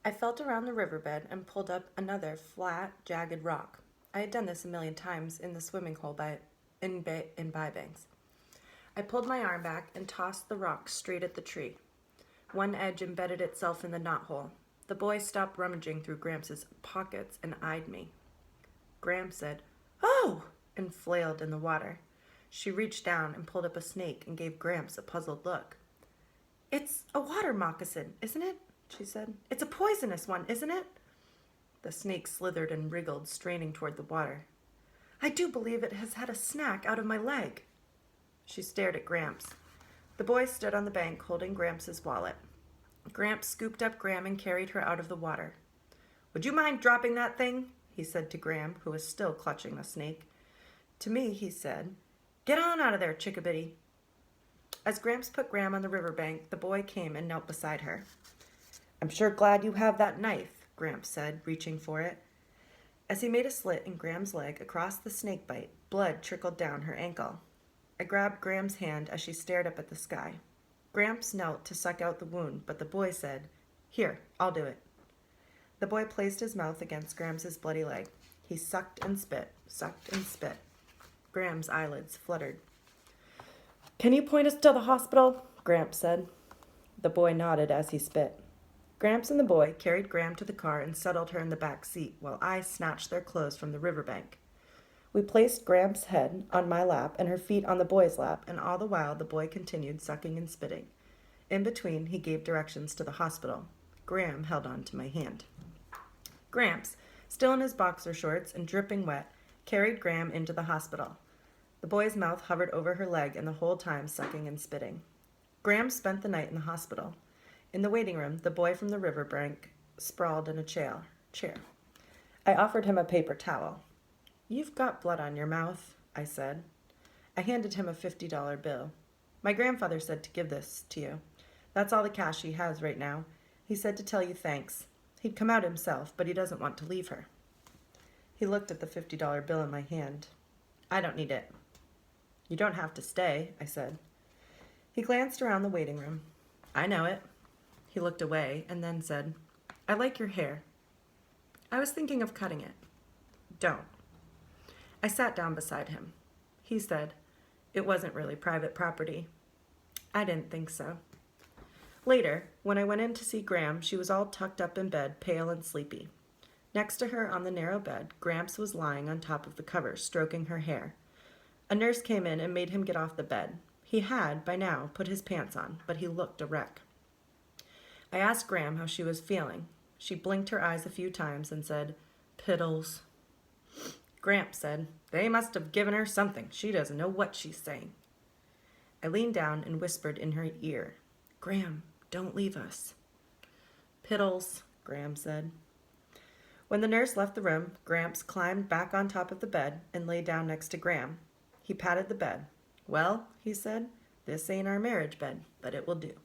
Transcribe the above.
I felt around the riverbed and pulled up another flat, jagged rock. I had done this a million times in the swimming hole in Bybanks. I pulled my arm back and tossed the rock straight at the tree. One edge embedded itself in the knothole. The boy stopped rummaging through Gramps' pockets and eyed me. Gramps said, "Oh!" and flailed in the water. She reached down and pulled up a snake and gave Gramps a puzzled look. "It's a water moccasin, isn't it?" she said. "It's a poisonous one, isn't it?" The snake slithered and wriggled, straining toward the water. "I do believe it has had a snack out of my leg." She stared at Gramps. The boy stood on the bank holding Gramps' wallet. Gramps scooped up Gram and carried her out of the water. "Would you mind dropping that thing?" he said to Gram, who was still clutching the snake. To me, he said, "Get on out of there, chickabiddy." As Gramps put Gram on the riverbank, the boy came and knelt beside her. "I'm sure glad you have that knife," Gramps said, reaching for it. As he made a slit in Gram's leg across the snake bite, blood trickled down her ankle. I grabbed Gram's hand as she stared up at the sky. Gramps knelt to suck out the wound, but the boy said, "Here, I'll do it." The boy placed his mouth against Gram's bloody leg. He sucked and spit, sucked and spit. Gram's eyelids fluttered. "Can you point us to the hospital?" Gramps said. The boy nodded as he spit. Gramps and the boy carried Gram to the car and settled her in the back seat while I snatched their clothes from the riverbank. We placed Gramps' head on my lap and her feet on the boy's lap, and all the while the boy continued sucking and spitting. In between, he gave directions to the hospital. Gram held on to my hand. Gramps, still in his boxer shorts and dripping wet, carried Gram into the hospital. The boy's mouth hovered over her leg and the whole time sucking and spitting. Gram spent the night in the hospital. In the waiting room, the boy from the riverbank sprawled in a chair. I offered him a paper towel. "You've got blood on your mouth," I said. I handed him a $50 bill. "My grandfather said to give this to you. That's all the cash he has right now. He said to tell you thanks. He'd come out himself, but he doesn't want to leave her." He looked at the $50 bill in my hand. "I don't need it." "You don't have to stay," I said. He glanced around the waiting room. "I know it." He looked away and then said, "I like your hair. I was thinking of cutting it." "Don't." I sat down beside him. He said, "It wasn't really private property." I didn't think so. Later, when I went in to see Gram, she was all tucked up in bed, pale and sleepy. Next to her on the narrow bed, Gramps was lying on top of the covers, stroking her hair. A nurse came in and made him get off the bed. He had, by now, put his pants on, but he looked a wreck. I asked Gram how she was feeling. She blinked her eyes a few times and said, "Piddles." Gramps said, "They must have given her something. She doesn't know what she's saying." I leaned down and whispered in her ear, "Gram, don't leave us." "Piddles," Gram said. When the nurse left the room, Gramps climbed back on top of the bed and lay down next to Gram. He patted the bed. "Well," he said, "this ain't our marriage bed, but it will do."